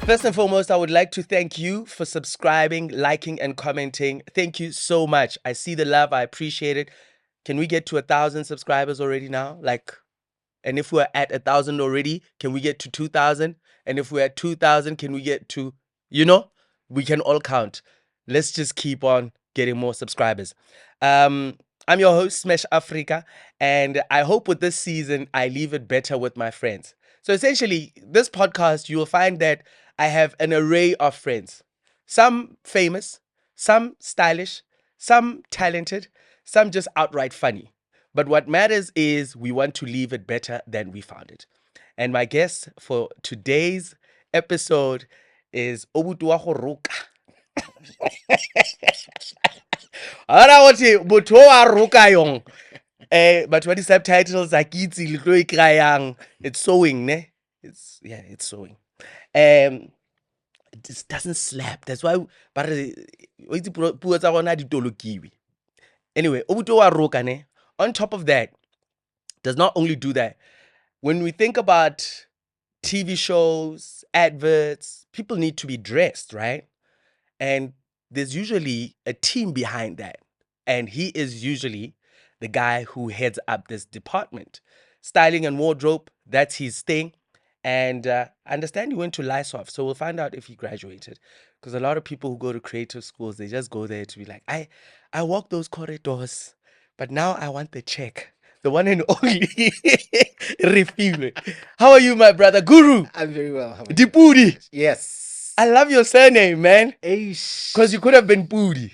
First and foremost, I would like to thank you for subscribing, liking, and commenting. Thank you so much. I see the love. I appreciate it. Can we get to 1,000 subscribers already now? And if we're at 1,000 already, can we get to 2,000? And if we're at 2,000, can we get to, we can all count. Let's just keep on getting more subscribers. I'm your host, Smash Afrika, and I hope with this season, I leave it better with my friends. So essentially, this podcast, you will find that I have an array of friends. Some famous, some stylish, some talented, some just outright funny. But what matters is we want to leave it better than we found it. And my guest for today's episode is Obutua Horoka. Ara wote motho wa roka yong. But what the subtitles are kitsi litlo ikrayang. It's sewing, ne? It's sewing. It just doesn't slap. That's why anyway, Obutua roka ne. On top of that, does not only do that. When we think about TV shows, adverts, people need to be dressed, right? And there's usually a team behind that. And he is usually the guy who heads up this department. Styling and wardrobe, that's his thing. And I understand he went to Lysoft, so we'll find out if he graduated. Because a lot of people who go to creative schools, they just go there to be like, I walk those corridors, but now I want the check. The one and only Refiloe. How are you, my brother? Guru. I'm very well. How are you? Dipudi. Yes. I love your surname, man. Aish. Because you could have been Pudi,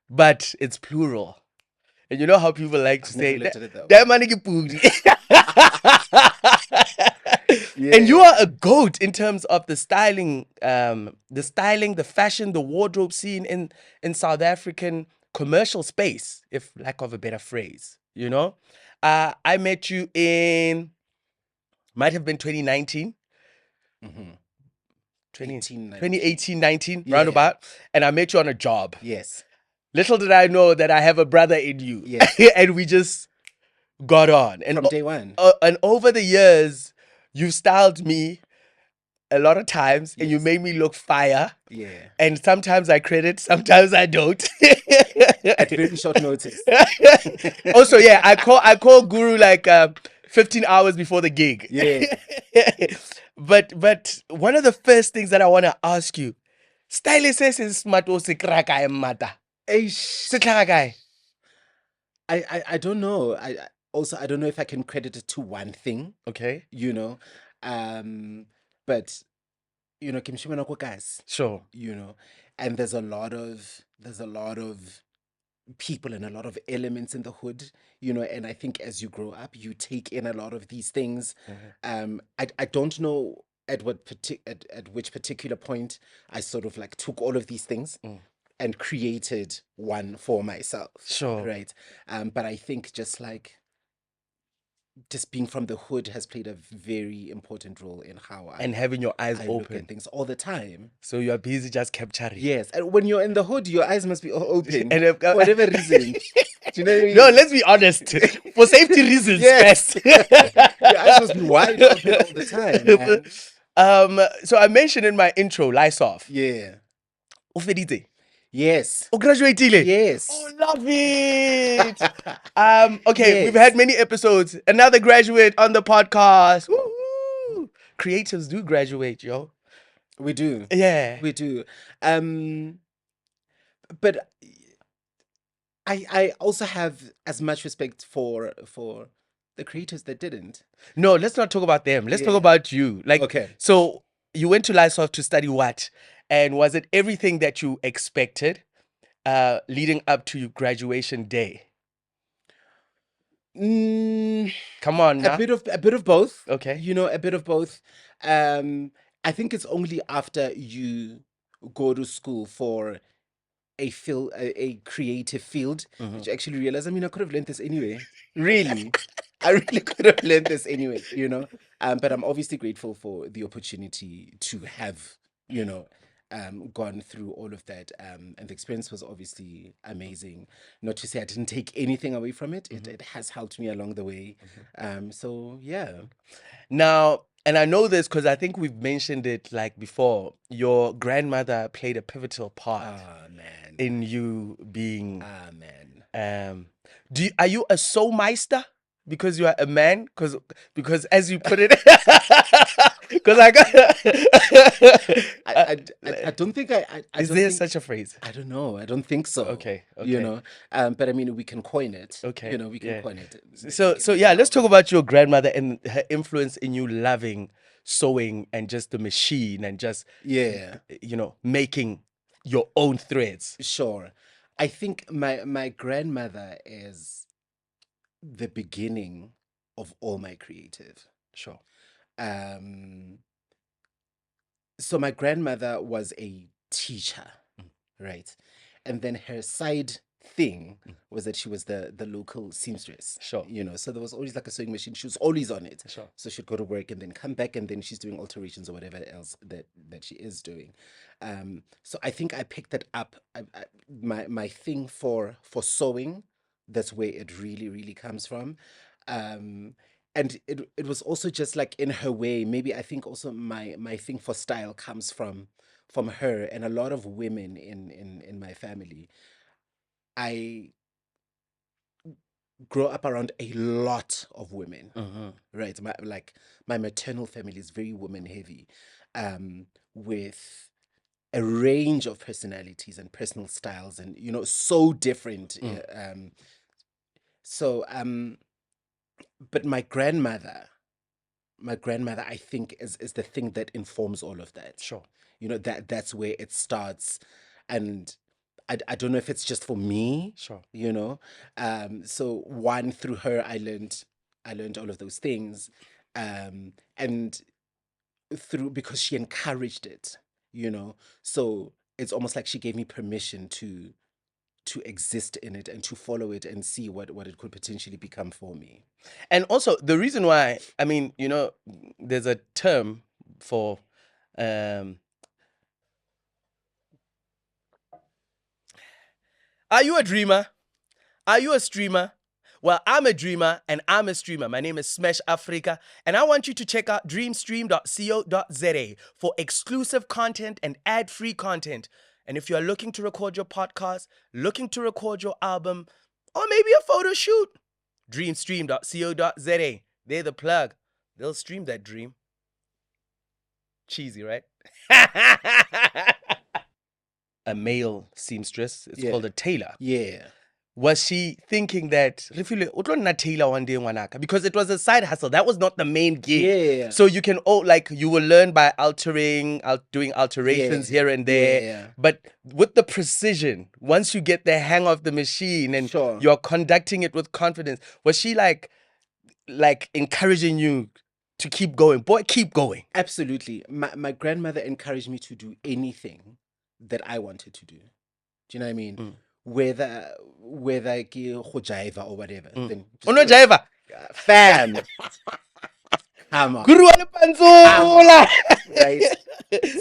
but it's plural. And you know how people like to say, that man is Pudi. Yeah. And you are a goat in terms of the styling, the fashion, the wardrobe scene in South African commercial space, if lack of a better phrase, I met you might have been 2019. Mm-hmm. 2018, 19, roundabout. And I met you on a job. Yes. Little did I know that I have a brother in you. Yes. And we just got on. And from day one. And over the years, you've styled me a lot of times, and you made me look fire. Yeah. And sometimes I credit, sometimes I don't. At very short notice. Also, yeah, I call Guru 15 hours before the gig. Yeah. But one of the first things that I want to ask you, stylist is smart or sekraka mata. I don't know. I don't know if I can credit it to one thing. Okay. But Kimshimana Kokas. Sure. And there's a lot of people and a lot of elements in the hood, and I think as you grow up, you take in a lot of these things. Mm-hmm. I don't know at which particular point I sort of took all of these things and created one for myself. Sure. Right. But I think just being from the hood has played a very important role in how and having your eyes open look at things all the time. So you are busy just capturing. Yes, and when you're in the hood, your eyes must be open, and for whatever reason. Do you know what I mean? No, let's be honest. For safety reasons, yes. Your eyes must be wide open all the time, man. So I mentioned in my intro, Lysoft. Yeah. Ufedite. Yes. Graduated. Yes. Oh, love it. Okay, yes. We've had many episodes. Another graduate on the podcast. Woo-hoo. Creatives do graduate, yo. We do. Yeah. We do. But I also have as much respect for the creators that didn't. No, let's not talk about them. Let's talk about you. Okay. So you went to Lysoft to study what? And was it everything that you expected leading up to your graduation day? Come on now. A bit of both. Okay. A bit of both. I think it's only after you go to school for a creative field, which you actually realize, I could have learned this anyway. Really. I really could have learned this anyway, But I'm obviously grateful for the opportunity to have, gone through all of that, and the experience was obviously amazing. Not to say I didn't take anything away from it. It has helped me along the way. So yeah. Now, and I know this because I think we've mentioned it like before. Your grandmother played a pivotal part Ah man. in you being. Ah man. Are you a soulmeister because you are a man? Because as you put it, because I got. I don't think I Is don't there think such a phrase? I don't know. I don't think so. Okay, You okay. know, but I mean, we can coin it. Okay, You know, we can yeah. coin it. So yeah, let's talk about your grandmother and her influence in you loving sewing and just the machine and just Yeah, making your own threads. sure. I think my grandmother is the beginning of all my creative. Sure. Um, so my grandmother was a teacher, right? And then her side thing was that she was the local seamstress. Sure. So there was always like a sewing machine. She was always on it. Sure. So she'd go to work and then come back and then she's doing alterations or whatever else that she is doing. So I think I picked that up. My thing for sewing, that's where it really, really comes from. Um, and it was also just like in her way. Maybe I think also my thing for style comes from her and a lot of women in my family. I grow up around a lot of women, right? My maternal family is very woman heavy, with a range of personalities and personal styles, and so different. So, but my grandmother, I think, is the thing that informs all of that. Sure. That's where it starts, and I don't know if it's just for me. Sure. So one, through her, I learned all of those things, and through, because she encouraged it. So it's almost like she gave me permission to exist in it and to follow it and see what it could potentially become for me. And also the reason why, I mean, there's a term for are you a dreamer? Are you a streamer? Well, I'm a dreamer and I'm a streamer. My name is Smash Afrika, and I want you to check out dreamstream.co.za for exclusive content and ad-free content. And if you're looking to record your podcast, looking to record your album, or maybe a photo shoot, dreamstream.co.za. They're the plug. They'll stream that dream. Cheesy, right? A male seamstress. It's called a tailor. Yeah. Was she thinking that Refiloe, o tlo nna tailor one day ngwanaka? Because it was a side hustle. That was not the main gig. Yeah. So you can you will learn by doing alterations here and there. Yeah. But with the precision, once you get the hang of the machine and Sure. you're conducting it with confidence, was she like encouraging you to keep going? Boy, keep going. Absolutely. My grandmother encouraged me to do anything that I wanted to do. Do you know what I mean? Whether ke go jive or whatever, then Oh no, Jaiva. fam, come on, Guru wa Lepanzola. right?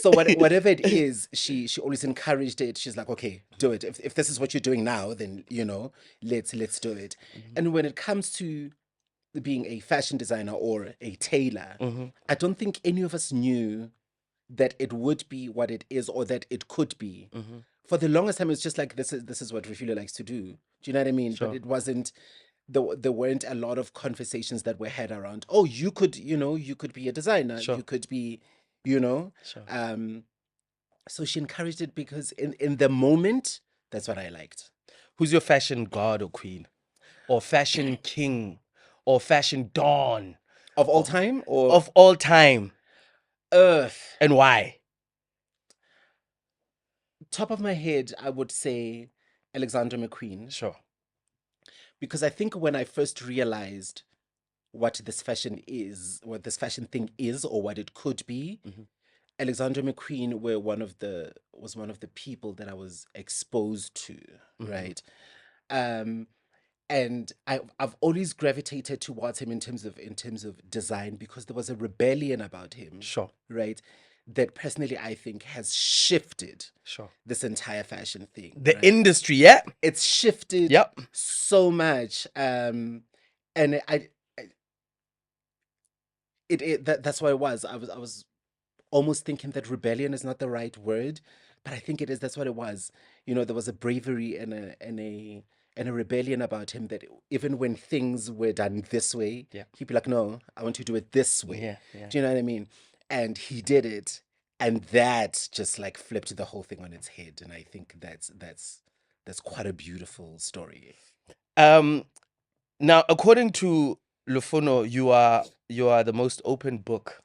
So whatever it is, she always encouraged it. She's like, okay, do it. If this is what you're doing now, then let's do it. And when it comes to being a fashion designer or a tailor, I don't think any of us knew that it would be what it is or that it could be. For the longest time, it's just like this is what Refiloe likes to do. Do you know what I mean? Sure. But it wasn't. There weren't a lot of conversations that were had around. Oh, you could be a designer. Sure. You could be, Sure. So she encouraged it because in the moment, that's what I liked. Who's your fashion god or queen? Or fashion king? Or fashion dawn? Of all time, or Of all time? Earth. And why? Top of my head, I would say Alexander McQueen. Sure. Because I think when I first realized what this fashion thing is, or what it could be, Alexander McQueen was one of the people that I was exposed to, right? And I've always gravitated towards him in terms of design, because there was a rebellion about him. Sure. Right? that personally I think has shifted Sure. this entire fashion thing. The Right? industry, yeah. It's shifted Yep. so much, and that's what it was. I was almost thinking that rebellion is not the right word, but I think it is. That's what it was. There was a bravery and a rebellion about him, that even when things were done this way, Yeah. he'd be like, "No, I want to do it this way." Yeah. Yeah. Do you know what I mean? And he did it, and that just like flipped the whole thing on its head. And I think that's quite a beautiful story. Um. Now, according to Lufuno, you are the most open book,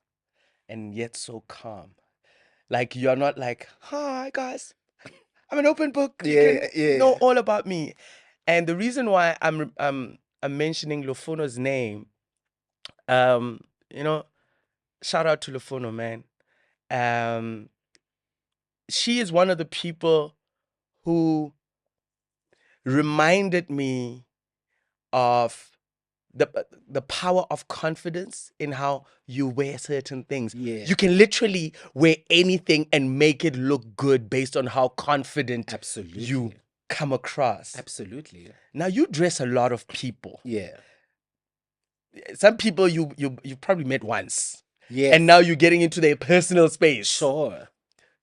and yet so calm. Like you are not like, hi guys, I'm an open book. You can Yeah, know yeah, all about me. And the reason why I'm mentioning Lufuno's name, um, you know, shout out to Lufuno, man. Um, she is one of the people who reminded me of the power of confidence in how you wear certain things. yeah. You can literally wear anything and make it look good based on how confident you Absolutely, come across. absolutely. Now you dress a lot of people. Yeah. Some people you probably met once. And now Yes. you're getting into their personal space. Sure.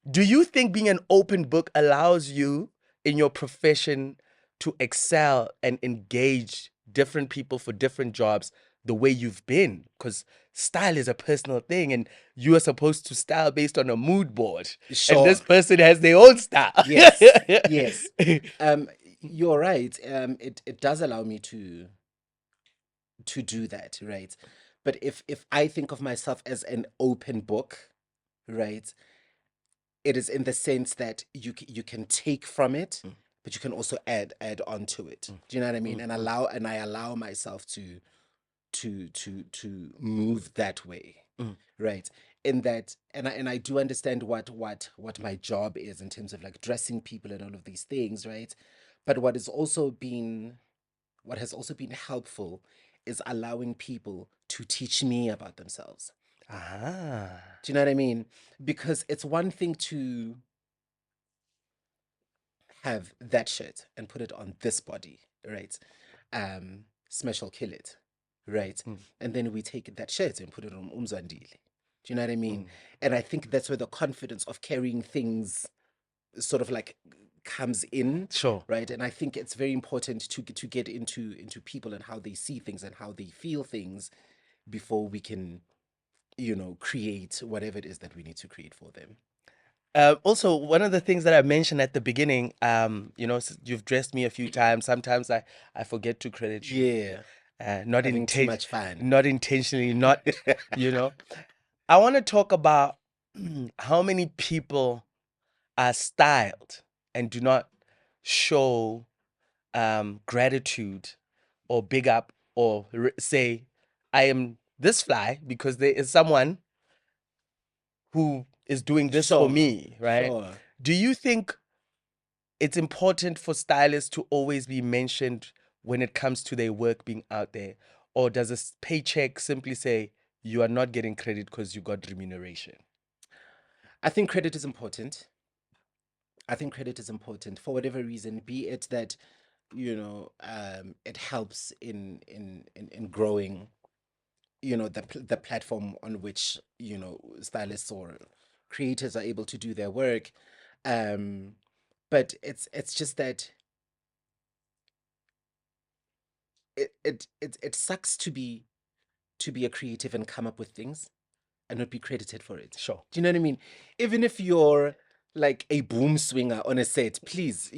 Do you think being an open book allows you in your profession to excel and engage different people for different jobs the way you've been? Because style is a personal thing and you are supposed to style based on a mood board. And Sure. this person has their own style. Yes. Yes. You're right. It does allow me to do that, right? But if I think of myself as an open book, right, it is in the sense that you can take from it, Mm, but you can also add on to it. mm, Do you know what I mean? mm, And mm. I allow myself to move that way, Mm. right? In that, and I do understand what my job is in terms of like dressing people and all of these things, right? But what has also been helpful is allowing people to teach me about themselves. Ah. Do you know what I mean? Because it's one thing to have that shirt and put it on this body, right? Smash or kill it, right? Mm, And then we take that shirt and put it on Umzwandile. Do you know what I mean? mm. And I think that's where the confidence of carrying things sort of like comes in, Sure. right? And I think it's very important to get into people and how they see things and how they feel things before we can, create whatever it is that we need to create for them. Also, one of the things that I mentioned at the beginning, you've dressed me a few times. Sometimes I forget to credit you. Yeah, Not having too much fun. not intentionally, not, you know. I want to talk about how many people are styled and do not show gratitude or big up or say, I am this fly because there is someone who is doing this for Sure, me, right? sure. Do you think it's important for stylists to always be mentioned when it comes to their work being out there? Or does a paycheck simply say you are not getting credit because you got remuneration? I think credit is important. I think credit is important for whatever reason, be it that it helps in growing, the platform on which stylists or creators are able to do their work. Um, but it's just that it sucks to be a creative and come up with things and not be credited for it. Sure. Do you know what I mean? Even if you're like a boom swinger on a set, please,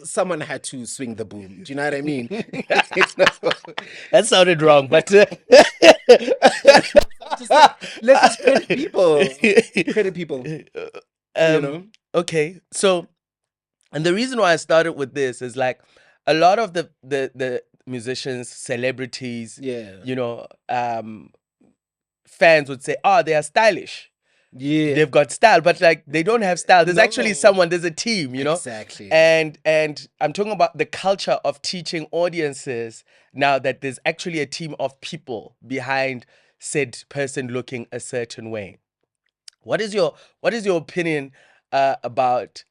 someone had to swing the boom. Do you know what I mean? It's not, That sounded wrong, but just like, let's just credit people. Credit people, you um, know? okay. So, and the reason why I started with this is like a lot of the musicians, celebrities, Yeah. fans would say, "Oh, they are stylish. Yeah. They've got style," but like they don't have style. There's actually No. someone. There's a team, Exactly. and I'm talking about the culture of teaching audiences now that there's actually a team of people behind said person looking a certain way. What is your opinion about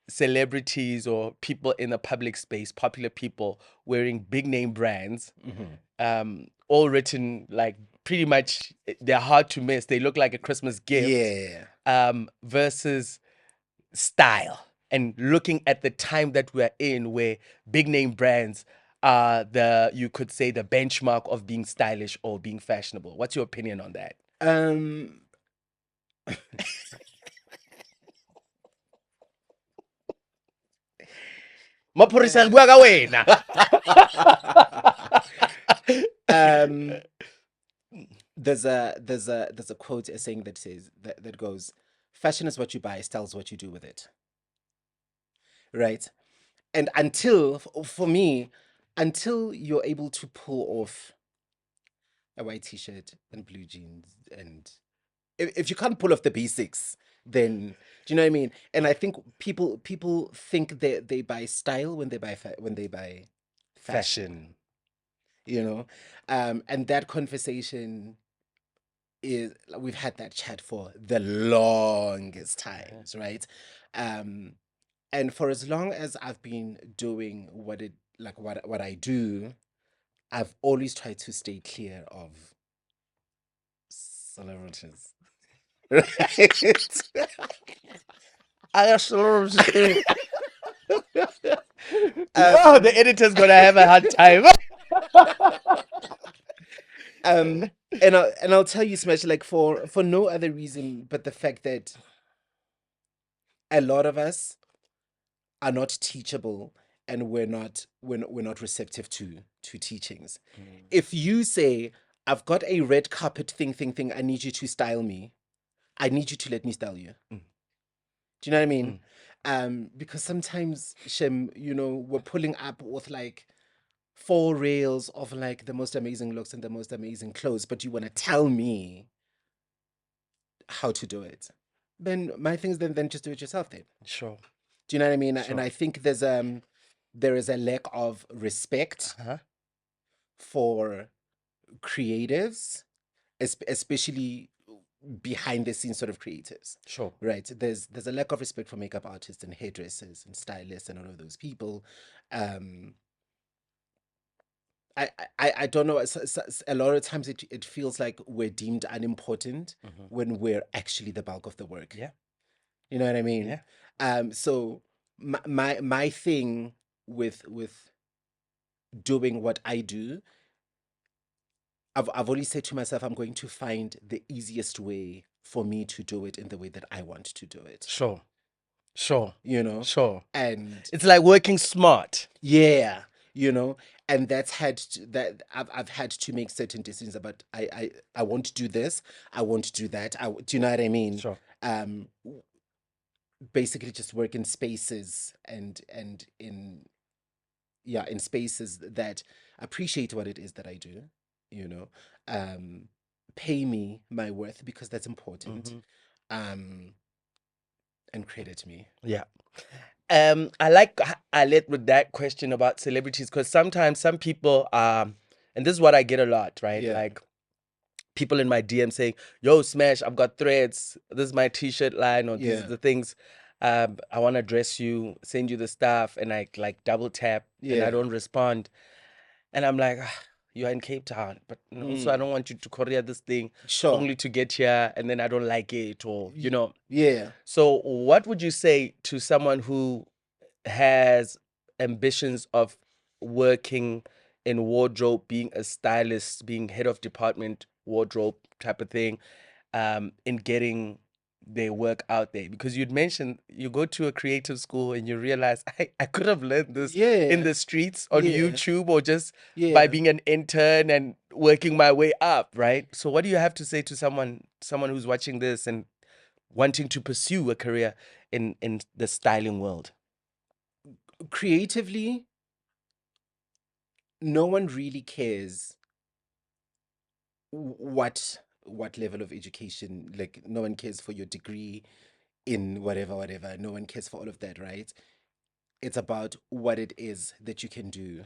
celebrities or people in the public space, popular people wearing big name brands, all written like pretty much they're hard to miss. They look like a Christmas gift. Yeah. Versus style, and looking at the time that we're in, where big name brands are you could say the benchmark of being stylish or being fashionable. What's your opinion on that? Um, Maphorisa re bua ka wena. um, there's a quote, a saying that says that goes, "Fashion is what you buy, style is what you do with it." Right? And for me, until you're able to pull off a white t-shirt and blue jeans, and if you can't pull off the basics, then do you know what I mean? And I think people think they buy style when they buy when they buy fashion, Fashion. you know. And that conversation is, we've had that chat for the longest times, right? Um, and for as long as I've been doing what I do, I've always tried to stay clear of celebrities. Right? I absolutely. Oh, the um, editor's gonna have a hard time. um, and I'll tell you, Smash, like for no other reason but the fact that a lot of us are not teachable, and we're not receptive to teachings. If you say, "I've got a red carpet thing, I need you to style me," I need you to let me style you. Mm, Do you know what I mean? mm. Because sometimes, Shem, we're pulling up with like 4 rails of like the most amazing looks and the most amazing clothes, but you want to tell me how to do it. Then my thing is, then just do it yourself then. Sure, Do you know what I mean? And sure. I think there is a lack of respect Uh-huh. for creatives, especially behind the scenes sort of creators. Sure. Right. There's a lack of respect for makeup artists and hairdressers and stylists and all of those people. Um I don't know. A lot of times it feels like we're deemed unimportant Hmm. when we're actually the bulk of the work. Yeah, You know what I mean? yeah. So my thing with doing what I do, I've always said to myself, I'm going to find the easiest way for me to do it in the way that I want to do it. Sure, sure, You know, sure. and It's like working smart. yeah, and that I've had to make certain decisions about, I won't do this, I won't do that. Do you know what I mean? Sure. Um, Basically just work in spaces, and in spaces that appreciate what it is that I do, you know, um, pay me my worth, because that's important, Hmm. um, and credit me. Yeah. I like I led with that question about celebrities, because sometimes some people and this is what I get a lot, right? Yeah, Like people in my DM saying, "Yo, Smash, I've got threads. This is my t-shirt line, or these are yeah, the things. I want to dress you, send you the stuff," and I like double tap and I yeah. don't respond, and I'm like, "Ah, you are in Cape Town, but also I Mm, don't want you to courier this thing sure. only to get here, and then I don't like it, or Yeah. So, what would you say to someone who has ambitions of working in wardrobe, being a stylist, being head of department wardrobe type of thing, in getting their work out there? Because you'd mentioned you go to a creative school and you realize I could have learned this in Yeah. the streets on Yeah. YouTube, or just by Yeah. being an intern and working my way up, right? So what do you have to say to someone who's watching this and wanting to pursue a career in the styling world? Creatively, no one really cares what level of education, like no one cares for your degree in whatever. No one cares for all of that, right? It's about what it is that you can do,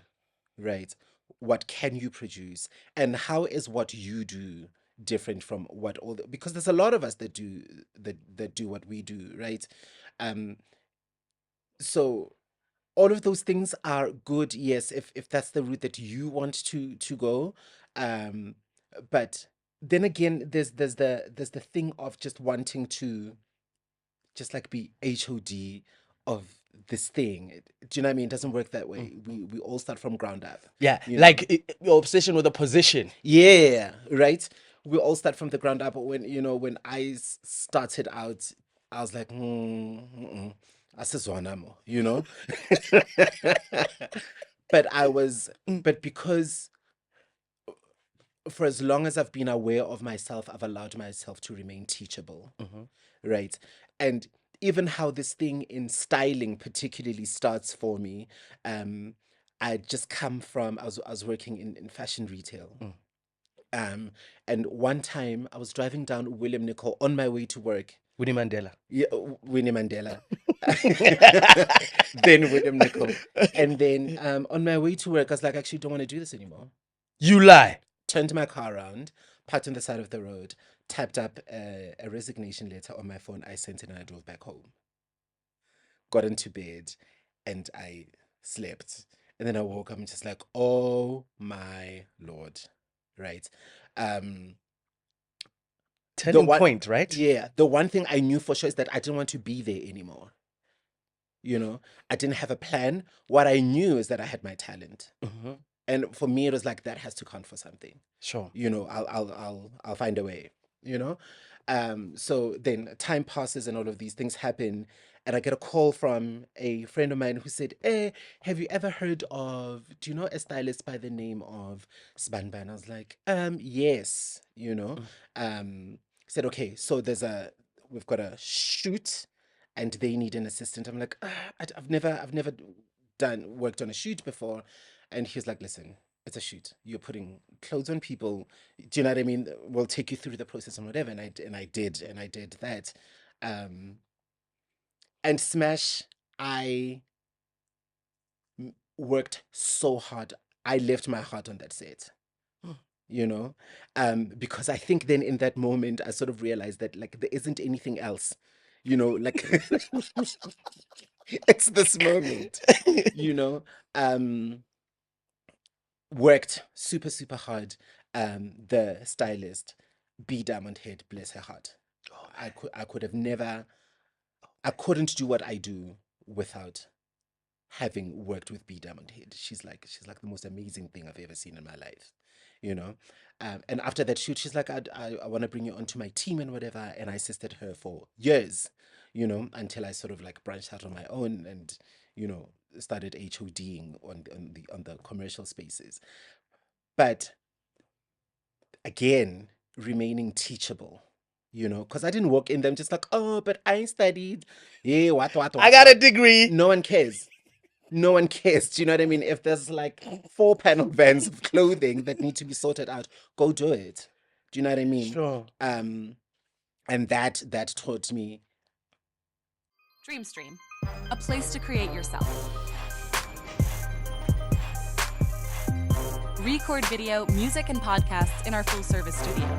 right? What can you produce? And how is what you do different from what because there's a lot of us that do what we do, right? Um, so all of those things are good, yes, if that's the route that you want to go. Um, but then again, there's the thing of just wanting to just like be HOD of this thing. Do you know what I mean? It doesn't work that way. We all start from ground up. Yeah, You know? like your obsession with a position. Yeah, right. We all start from the ground up. But when I started out, I was like, asizwana mo, but but because for as long as I've been aware of myself, I've allowed myself to remain teachable, right? And even how this thing in styling particularly starts for me, I just come from I was working in fashion retail. Um, and one time I was driving down William Nicol on my way to work. Winnie Mandela. Yeah, Winnie Mandela. Then William Nicol. And then on my way to work, I was like, I actually don't want to do this anymore. You lie. Turned my car around, parked on the side of the road, tapped up a resignation letter on my phone. I sent it and I drove back home. Got into bed and I slept. And then I woke up and just like, oh my Lord. Right. Turning point, right? Yeah. The one thing I knew for sure is that I didn't want to be there anymore. I didn't have a plan. What I knew is that I had my talent. And for me, it was like that has to count for something. Sure. I'll find a way. So then time passes and all of these things happen, and I get a call from a friend of mine who said, "Hey, have you ever heard of? Do you know a stylist by the name of Sbanban?" I was like, yes. Said, okay, so we've got a shoot, and they need an assistant. I'm like, I've never worked on a shoot before. And he was like, listen, it's a shoot. You're putting clothes on people. Do you know what I mean? We'll take you through the process and whatever. And I did that. And Smash, I worked so hard. I left my heart on that set. Because I think then in that moment I sort of realized that like there isn't anything else, like it's this moment, worked super, super hard. The stylist, B Diamond Head, bless her heart. I could have never, I couldn't do what I do without having worked with B Diamond Head. She's like the most amazing thing I've ever seen in my life, you know. And after that shoot, she's like, I want to bring you onto my team and whatever. And I assisted her for years, until I sort of like branched out on my own and started HODing on the commercial spaces. But again, remaining teachable. Because I didn't walk in them just like, oh, but I studied. Yeah, what, I got a degree. No one cares. No one cares. Do you know what I mean? If there's like 4 panel vans of clothing that need to be sorted out, go do it. Do you know what I mean? Sure. And that taught me. Dreamstream, a place to create yourself. Record video, music, and podcasts in our full-service studio.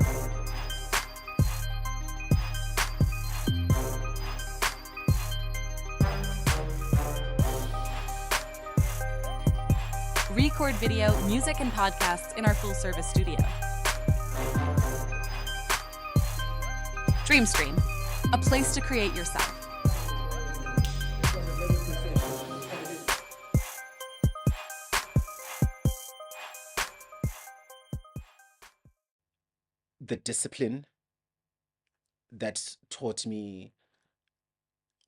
Record video, music, and podcasts in our full-service studio. Dreamstream, a place to create yourself. The discipline that taught me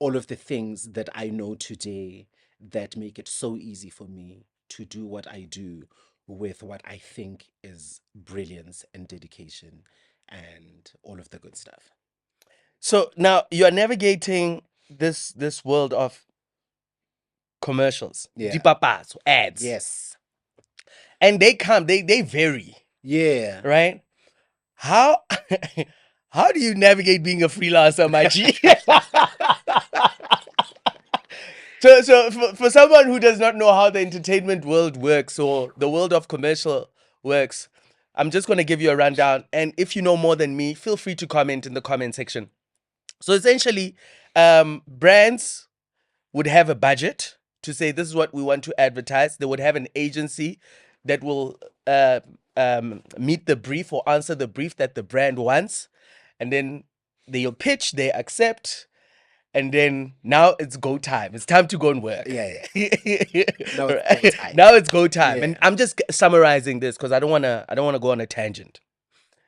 all of the things that I know today that make it so easy for me to do what I do with what I think is brilliance and dedication and all of the good stuff. So now you're navigating this world of commercials, Yeah. dipapas, ads. Yes. And they vary. Yeah. Right? How do you navigate being a freelancer, my G? So for someone who does not know how the entertainment world works or the world of commercial works, I'm just going to give you a rundown. And if you know more than me, feel free to comment in the comment section. So essentially, brands would have a budget to say this is what we want to advertise. They would have an agency that will meet the brief or answer the brief that the brand wants. And then they'll pitch, they accept. And then now it's go time. It's time to go and work. Yeah. Now it's go time. Now it's go time. Yeah. And I'm just summarizing this because I don't wanna go on a tangent.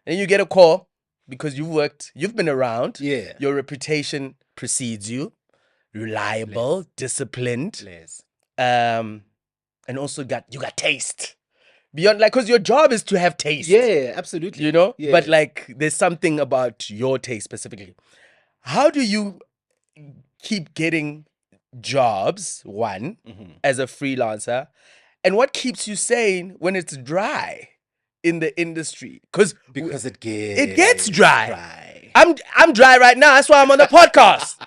And you get a call because you've been around. Yeah. Your reputation precedes you. Reliable, disciplined. Yes. And also you got taste. Beyond because your job is to have taste. Yeah, absolutely. You know? Yeah. But there's something about your taste specifically. How do you keep getting jobs, one, as a freelancer, and what keeps you sane when it's dry in the industry? Because it gets dry. I'm dry right now. That's why I'm on the podcast.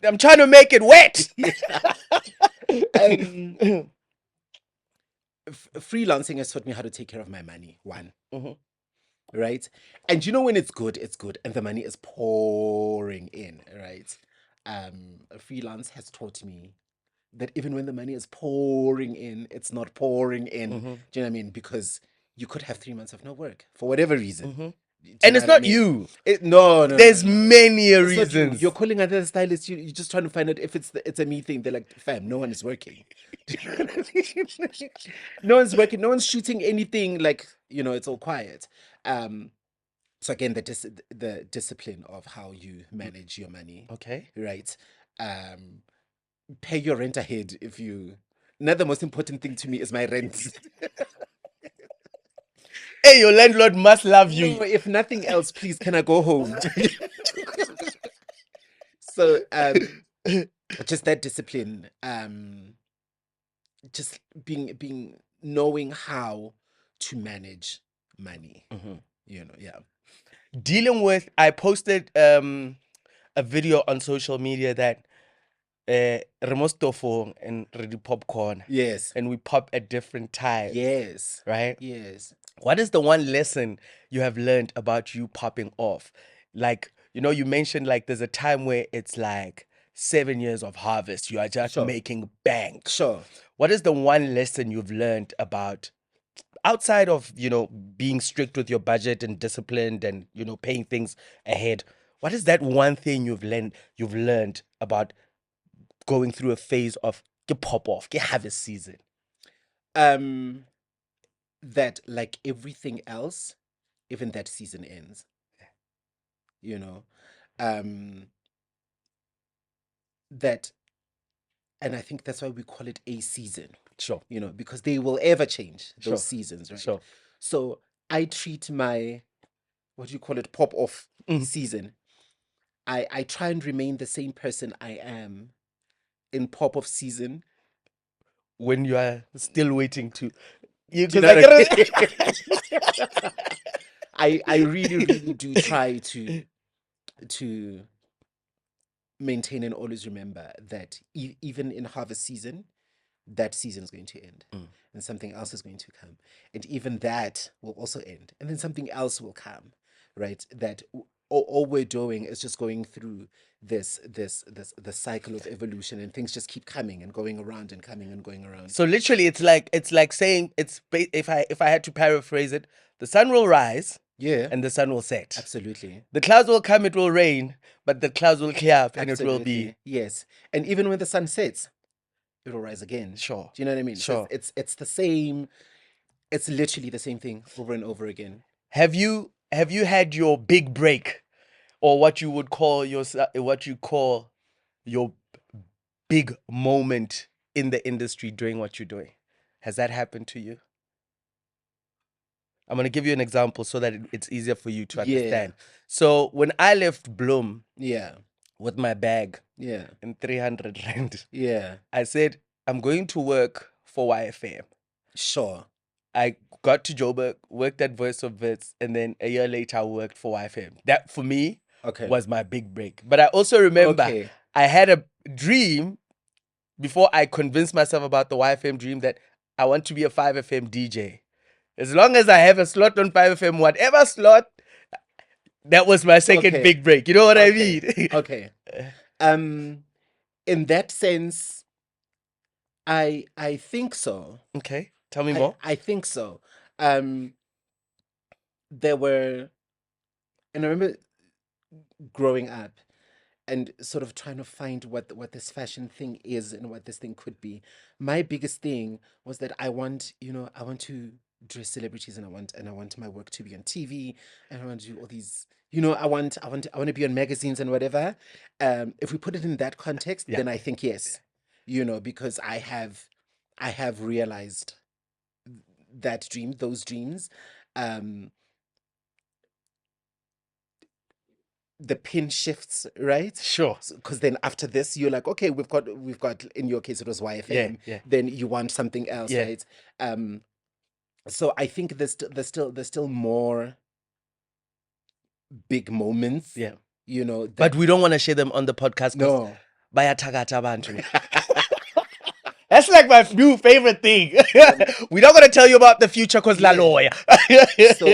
I'm trying to make it wet. Freelancing has taught me how to take care of my money. One. Right? And when it's good, and the money is pouring in, right? Freelance has taught me that even when the money is pouring in, it's not pouring in. Do you know what I mean? Because you could have 3 months of no work for whatever reason. And it's not you. No. There's many It's not you. reasons. You're calling another stylist. You're just trying to find out if it's a me thing. They're like, fam, no one is working. No one's working. No one's shooting anything. It's all quiet. So again, the discipline of how you manage your money. Okay. Right. Pay your rent ahead if you. Another most important thing to me is my rent. Hey, your landlord must love you. No, if nothing else, please, can I go home? So, just that discipline, just knowing how to manage money. Yeah. Dealing with, I posted a video on social media that Remostofo and ready popcorn. Yes. And we pop at different times. Yes. Right? Yes. What is the one lesson you have learned about you popping off? You mentioned there's a time where it's 7 years of harvest. You are just making bank. Sure. What is the one lesson you've learned about outside of, being strict with your budget and disciplined and, paying things ahead? What is that one thing you've learned about going through a phase of get pop off, get harvest season? That like everything else, even that season ends. That, and I think that's why we call it a season. Sure. Because they will ever change those Sure. seasons, right? Sure. So I treat my, what do you call it, pop off season. I try and remain the same person I am in pop off season. When you are still waiting to, I really, really do try to maintain and always remember that even in harvest season, that season is going to end and something else is going to come. And even that will also end. And then something else will come, right? That all we're doing is just going through the cycle of evolution, and things just keep coming and going around and coming and going around. So literally it's like saying if I had to paraphrase it, the sun will rise. Yeah. And the sun will set. Absolutely. The clouds will come, it will rain, but the clouds will clear up and Absolutely. it will be. Yes. And even when the sun sets, it will rise again. Sure. Do you know what I mean? Sure. It's the same. It's literally the same thing over and over again. Have you had your big break, or what you call your big moment in the industry doing what you're doing? Has that happened to you? I'm going to give you an example so that it's easier for you to understand. So when I left Bloom with my bag and 300 rand, I said, I'm going to work for YFM. Sure. I got to Joburg, worked at Voice of Wits, and then a year later I worked for YFM. That, for me, was my big break. But I also remember I had a dream before I convinced myself about the YFM dream that I want to be a 5FM DJ. As long as I have a slot on 5FM, whatever slot, that was my second Okay. big break. You know what I Okay. mean? Okay. In that sense, I think so. Okay. Tell me more. I think so. There were, and I remember growing up and sort of trying to find what this fashion thing is and what this thing could be. My biggest thing was that I want, I want to dress celebrities, and I want my work to be on TV, and I want to do all these, I want to be on magazines and whatever. If we put it in that context, Yeah. then I think yes, because I have realized those dreams. Um, the pin shifts, right? Sure. Because then after this, you're like, okay, we've got. In your case, it was YFM. Yeah. Then you want something else, Yeah. right? So I think there's still more big moments. Yeah. That, But we don't want to share them on the podcast. no. Bayathakatha abantu. That's like my new favorite thing. We're not going to tell you about the future because la Yeah. lawyer. So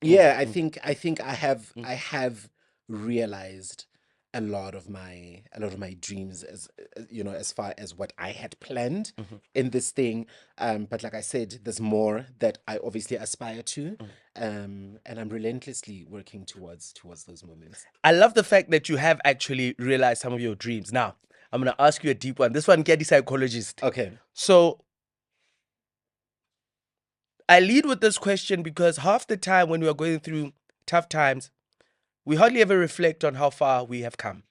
yeah, I think I have realized a lot of my dreams, as far as what I had planned in this thing. But like I said, there's more that I obviously aspire to. And I'm relentlessly working towards those moments. I love the fact that you have actually realized some of your dreams. Now, I'm going to ask you a deep one. This one, get the psychologist. Okay. So I lead with this question because half the time when we are going through tough times, we hardly ever reflect on how far we have come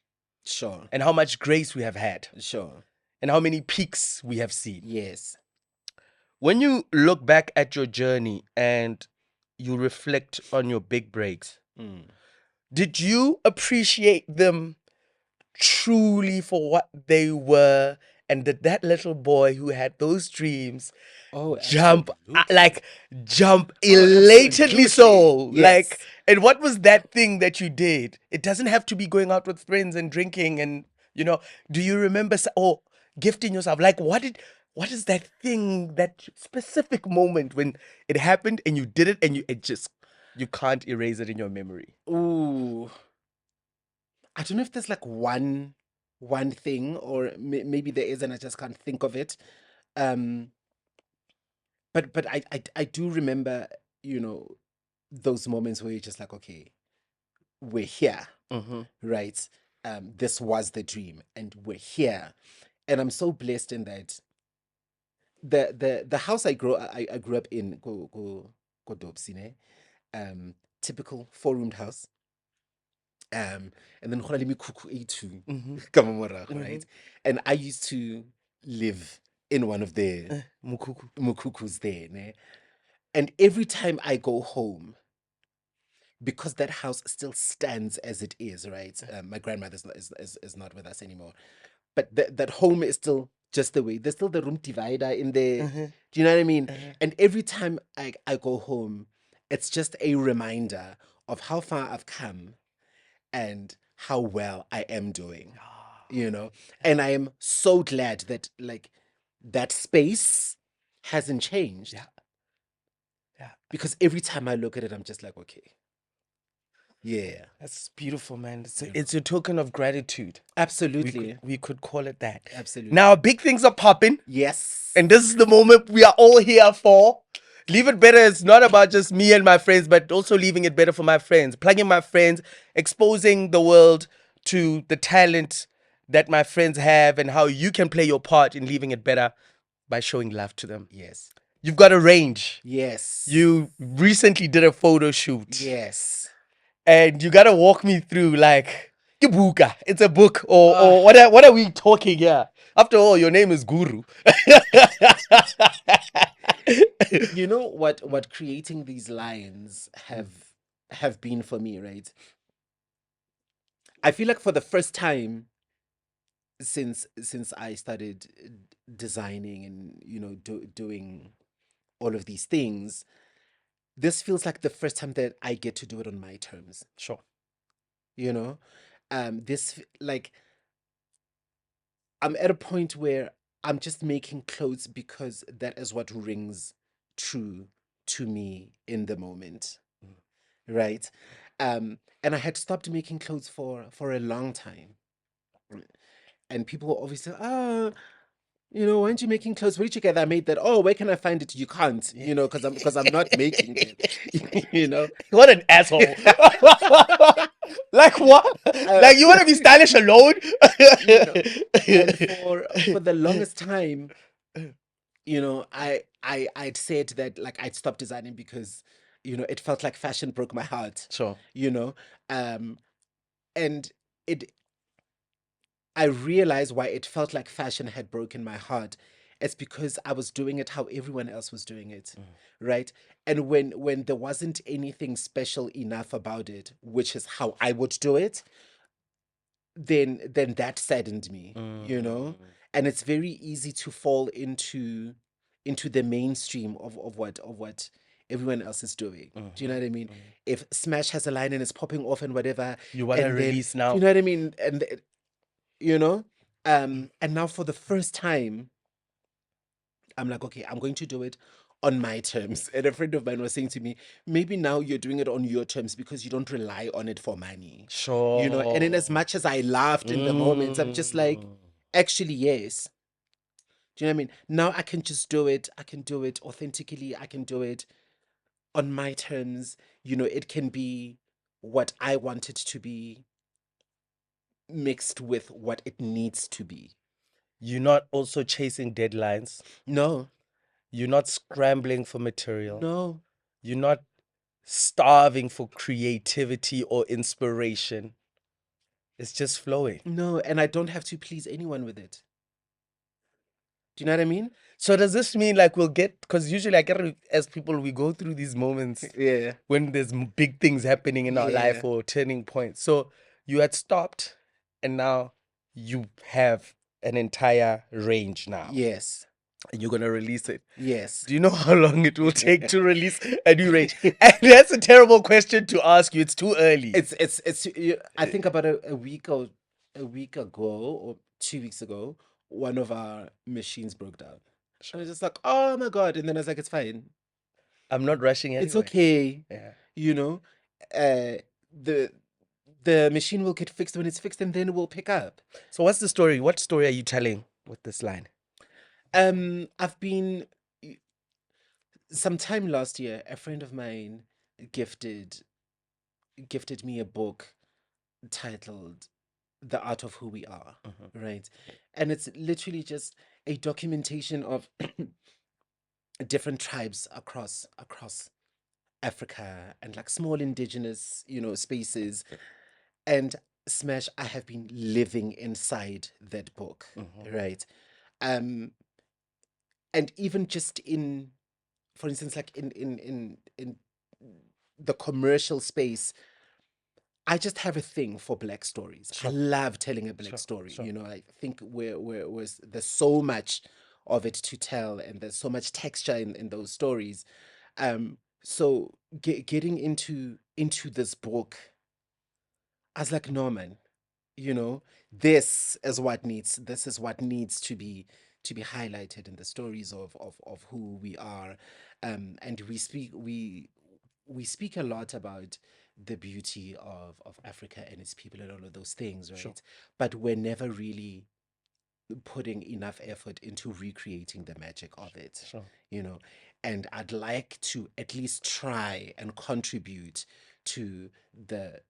Sure. and how much grace we have had Sure. and how many peaks we have seen. Yes. When you look back at your journey and you reflect on your big breaks, did you appreciate them truly for what they were? And did that little boy who had those dreams jump elatedly so? Yes. Like, and what was that thing that you did? It doesn't have to be going out with friends and drinking and, do you remember gifting yourself? Like, what is that thing, that specific moment when it happened and you did it and you can't erase it in your memory? Ooh. I don't know if there's like one thing, or maybe there is and I just can't think of it. But I do remember, those moments where you're just like, okay, we're here, right? This was the dream, and we're here, and I'm so blessed in that. The house I grew up in, go Dobsine, typical 4-roomed house. And then go na le mekhukhu e two ka mo morago, right? And I used to live in one of the mukhukhus there, ne? And every time I go home, because that house still stands as it is, right? My grandmother is not with us anymore, but that home is still just the way. There's still the room divider in there. Do you know what I mean? And every time I go home, it's just a reminder of how far I've come and how well I am doing, and I am so glad that like that space hasn't changed. Yeah. Because every time I look at it, I'm just like, okay. Yeah. That's beautiful, man. It's a token of gratitude. Absolutely. We could call it that. Absolutely. Now, big things are popping. Yes. And this is the moment we are all here for. Leave It Better is not about just me and my friends, but also leaving it better for my friends. Plugging my friends, exposing the world to the talent that my friends have and how you can play your part in leaving it better by showing love to them. Yes. You've got a range. Yes. You recently did a photo shoot. Yes. And you gotta walk me through, like, Kibuka. It's a book, or what are we talking here? After all, your name is Guru. You know what creating these lines have been for me, right? I feel like for the first time since I started designing and doing all of these things, this feels like the first time that I get to do it on my terms. Sure. This, like, I'm at a point where I'm just making clothes because that is what rings true to me in the moment, right? And I had stopped making clothes for a long time, and people were obviously, why aren't you making clothes? Where did you get that made that? Oh, where can I find it? You can't, because I'm not making it, What an asshole. Like what? Uh, Like you want to be stylish alone? you know. And for the longest time, I'd said that like I'd stopped designing because, it felt like fashion broke my heart, Sure. um, and it I realized why it felt like fashion had broken my heart. It's because I was doing it how everyone else was doing it, right? And when there wasn't anything special enough about it, which is how I would do it, then that saddened me, And it's very easy to fall into the mainstream of what everyone else is doing. Do you know what I mean? If Smash has a line and it's popping off and whatever, You want to and then release do now? you know what I mean? You know and now for the first time I'm like, okay, I'm going to do it on my terms. And a friend of mine was saying to me, maybe now you're doing it on your terms because you don't rely on it for money. And in as Sure. much as I laughed in the moment, I'm just like, actually, yes. Do you know what I mean? Now I can just do it. I can do it authentically. I can do it on my terms. It can be what I want it to be mixed with what it needs to be. You're not also chasing deadlines. No, You're not scrambling for material. no, You're not starving for creativity or inspiration. It's just flowing. no. And I don't have to please anyone with it. Do you know what I mean? So does this mean like we'll get, because usually I get as people, we go through these moments Yeah. when there's big things happening in our life Yeah. or turning points. So you had stopped and now you have an entire range now Yes. and you're going to release it. Yes. Do you know how long it will take to release a new range? And that's a terrible question to ask you. It's too early. I think about a week ago or 2 weeks ago, one of our machines broke down. I was just like, oh my God. And then I was like, it's fine. I'm not rushing anyway. It's okay. Yeah. Uh the machine will get fixed when it's fixed and then it will pick up. So what's the story? What story are you telling with this line? I've been sometime last year, a friend of mine gifted me a book titled The Art of Who We Are, right? And it's literally just a documentation of different tribes across Africa and like small indigenous, spaces. And Smash, I have been living inside that book, right? Um, and even just in, for instance, like in the commercial space, I just have a thing for Black stories. I Sure. love telling a Black Sure, story. sure. I think there's so much of it to tell, and there's so much texture in those stories. So getting into this book, I was like, no, man, this is what needs to be highlighted in the stories of who we are. And we speak a lot about the beauty of Africa and its people and all of those things, right? Sure. But we're never really putting enough effort into recreating the magic of it. Sure. And I'd like to at least try and contribute to the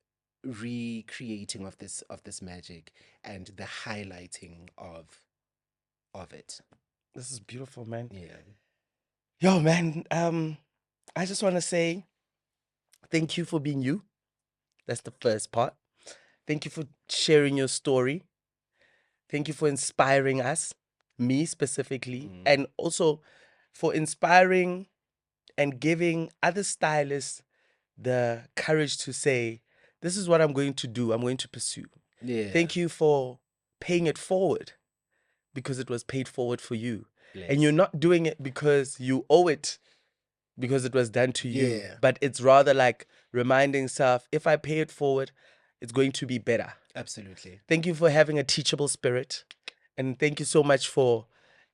recreating of this magic and the highlighting of it. This is beautiful, man. Yeah. Yo, man. I just want to say thank you for being you. That's the first part. Thank you for sharing your story. Thank you for inspiring us, me specifically, and also for inspiring and giving other stylists the courage to say, this is what I'm going to do. I'm going to pursue. Yeah. Thank you for paying it forward because it was paid forward for you. Bless. And you're not doing it because you owe it, because it was done to you. Yeah. But it's rather like reminding self, if I pay it forward, it's going to be better. Absolutely. Thank you for having a teachable spirit. And thank you so much for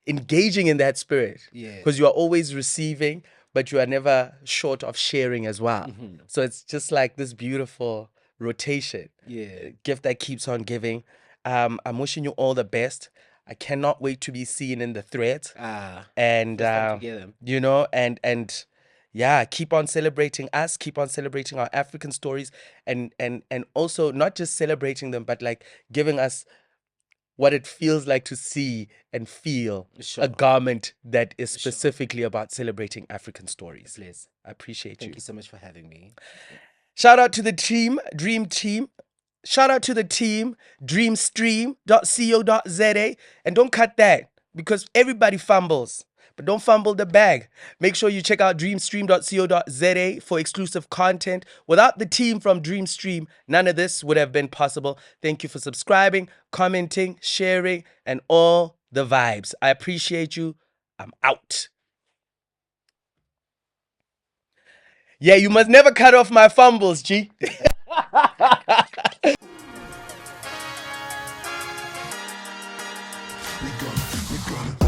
engaging in that spirit. Yeah. Because you are always receiving, but you are never short of sharing as well. So it's just like this beautiful rotation. Yeah. Gift that keeps on giving. I'm wishing you all the best. I cannot wait to be seen in the threads. And first time together. you know, and yeah, keep on celebrating us, keep on celebrating our African stories, and also not just celebrating them, but like giving us what it feels like to see and feel Sure. a garment that is specifically about celebrating African stories. Please. I appreciate Thank you. you so much for having me. Shout out to the team, Dream Team. Shout out to the team, dreamstream.co.za. And don't cut that because everybody fumbles. But don't fumble the bag. Make sure you check out dreamstream.co.za for exclusive content. Without the team from Dreamstream, none of this would have been possible. Thank you for subscribing, commenting, sharing, and all the vibes. I appreciate you. I'm out. Yeah, you must never cut off my fumbles, G. We gonna